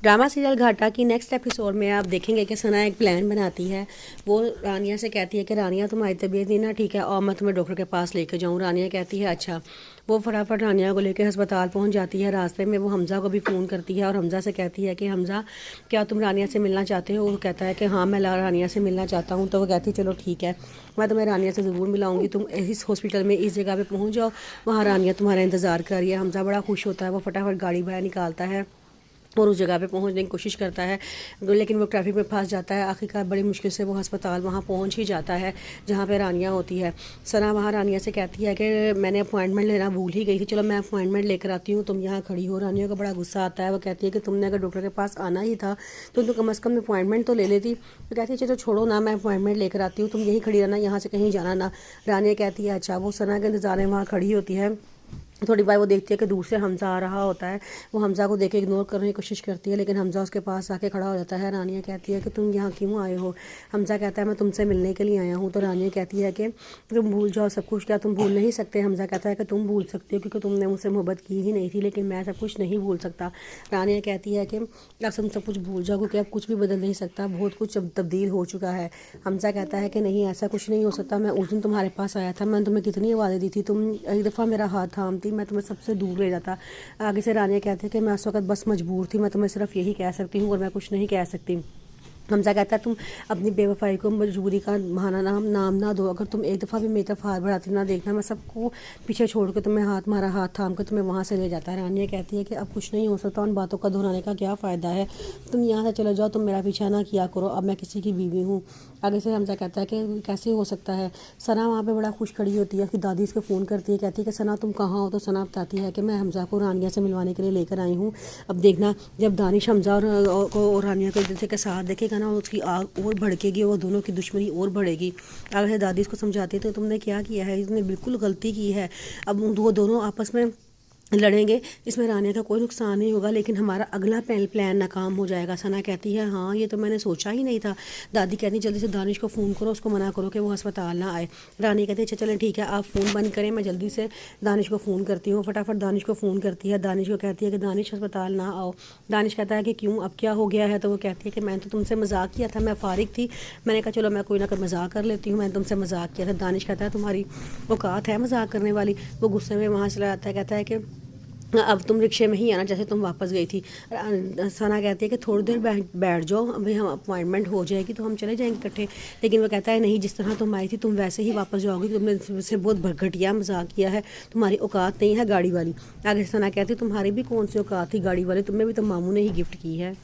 Drama serial घाटा की next episode में आप देखेंगे कि सना एक प्लान बनाती है। वो रानिया से कहती है कि रानिया तुम्हारी तबीयत नहीं ना ठीक है और मैं तुम्हें डॉक्टर के पास लेके जाऊँ। रानिया कहती है अच्छा। वो फटाफट रानिया को लेकर अस्पताल पहुंच जाती है। रास्ते में वो हमज़ा को भी फ़ोन करती है और हमज़ा से कहती है कि हमज़ा क्या तुम रानिया से मिलना चाहते हो। वो कहता है कि हाँ मैं रानिया से मिलना चाहता हूँ। तो वो कहती है चलो ठीक है, मैं तुम्हें रानिया से ज़रूर मिलाऊंगी, तुम इस हॉस्पिटल में इस जगह पे पहुँच जाओ, वहाँ रानिया तुम्हारा इंतज़ार कर रही है। हमज़ा बड़ा खुश होता है, वो फटाफट गाड़ी बाहर निकालता है और उस जगह पे पहुंचने की कोशिश करता है, लेकिन वो ट्रैफिक में फंस जाता है। आखिरकार बड़ी मुश्किल से वो अस्पताल वहाँ पहुंच ही जाता है जहाँ पे रानिया होती है। सना वहाँ रानिया से कहती है कि मैंने अपॉइंटमेंट लेना भूल ही गई थी, चलो मैं अपॉइंटमेंट लेकर आती हूँ, तुम यहाँ खड़ी हो। रानिया को बड़ा गुस्सा आता है। वो कहती है कि तुमने अगर डॉक्टर के पास आना ही था तो कम अज़ कम अपॉइंटमेंट तो ले लेती। तो कहती है चलो छोड़ो ना, मैं अपॉइंटमेंट लेकर आती हूँ, तुम यहीं खड़ी रहना, यहाँ से कहीं जाना ना। रानिया कहती है अच्छा। वो सना के इंतज़ार में वहाँ खड़ी होती है। थोड़ी बार वो देखती है कि दूर से हमज़ा आ रहा होता है। वो हमज़ा को देख के इग्नोर करने की कोशिश करती है, लेकिन हमज़ा उसके पास आके खड़ा हो जाता है। रानिया कहती है कि तुम यहाँ क्यों आए हो। हमज़ा कहता है मैं तुमसे मिलने के लिए आया हूँ। तो रानिया कहती है कि तुम भूल जाओ सब कुछ, क्या तुम भूल नहीं सकते। हमज़ा कहता है कि तुम भूल सकते हो क्योंकि तुमने मुझसे मोहब्बत की ही नहीं थी, लेकिन मैं सब कुछ नहीं भूल सकता। रानिया कहती है कि अब तुम सब कुछ भूल जाओ क्योंकि अब कुछ भी बदल नहीं सकता, बहुत कुछ अब तब्दील हो चुका है। हमज़ा कहता है कि नहीं ऐसा कुछ नहीं हो सकता, मैं उस दिन तुम्हारे पास आया था, मैंने तुम्हें कितनी आवाज़ें दी थी, तुम एक दफ़ा मेरा हाथ थामती मैं तुम्हें सबसे दूर ले जाता। आगे से रानिया कहती है कि मैं उस वक्त बस मजबूर थी, मैं तुम्हें सिर्फ यही कह सकती हूँ और मैं कुछ नहीं कह सकती। हमज़ा कहता है तुम अपनी बेवफाई को मजबूरी का बहाना नाम ना दो, अगर तुम एक दफ़ा भी मेरी तरफ हाथ बढ़ाती ना देखना, मैं सबको पीछे छोड़ के तुम्हें तुम्हारा हाथ थाम कर तुम्हें वहाँ से ले जाता है। रानिया कहती है कि अब कुछ नहीं हो सकता, उन बातों का दोहराने का क्या फ़ायदा है, तुम यहाँ से चले जाओ, तुम मेरा पीछा ना किया करो, अब मैं किसी की बीवी हूँ। आगे से हमज़ा कहता है कि कैसे हो सकता है। सना वहाँ पर बड़ा खुश खड़ी होती है कि दादी इसको फ़ोन करती है, कहती है कि सना तुम कहाँ हो। तो सना बताती है कि मैं हमज़ा को रानिया से मिलवाने के लिए लेकर आई हूँ। अब देखना जब दानिश हमज़ा और रानिया को एक दूसरे के साथ देखेगा ना, उसकी आग और भड़केगी और दोनों की दुश्मनी और बढ़ेगी। अगर दादी इसको समझाती है तो तुमने क्या किया है, इसने बिल्कुल गलती की है, अब वो दोनों आपस में लड़ेंगे, इसमें रानिया का कोई नुकसान नहीं होगा, लेकिन हमारा अगला प्लान नाकाम हो जाएगा। सना कहती है हाँ ये तो मैंने सोचा ही नहीं था। दादी कहती है जल्दी से दानिश को फ़ोन करो, उसको मना करो कि वो अस्पताल ना आए। रानी कहती है अच्छा चलें ठीक है, आप फ़ोन बंद करें, मैं जल्दी से दानिश को फ़ोन करती हूँ। फटाफट दानिश को फ़ोन करती है। दानिश को कहती है कि दानिश अस्पताल ना आओ। दानिश कहता है कि क्यों, अब क्या हो गया है। तो वो कहती है कि मैंने तो तुमसे मजाक किया था, मैं फारिग थी, मैंने कहा चलो मैं कोई ना कोई मजाक कर लेती हूँ, मैंने तुमसे मजाक किया था। दानिश कहता है तुम्हारी औकात है मजाक करने वाली। वो गुस्से में वहाँ चला जाता है, कहता है कि अब तुम रिक्शे में ही आना जैसे तुम वापस गई थी। सना कहती है कि थोड़ी देर बैठ जाओ, अभी हम अपॉइंटमेंट हो जाएगी तो हम चले जाएंगे इकट्ठे। लेकिन वो कहता है नहीं, जिस तरह तुम आई थी तुम वैसे ही वापस जाओगी, तुमने से बहुत घटिया मजाक किया है, तुम्हारी औकात नहीं है गाड़ी वाली। आगे सना कहती है तुम्हारी भी कौन सी औकात थी गाड़ी वाली, तुम्हें भी तो मामू ने ही गिफ्ट की है।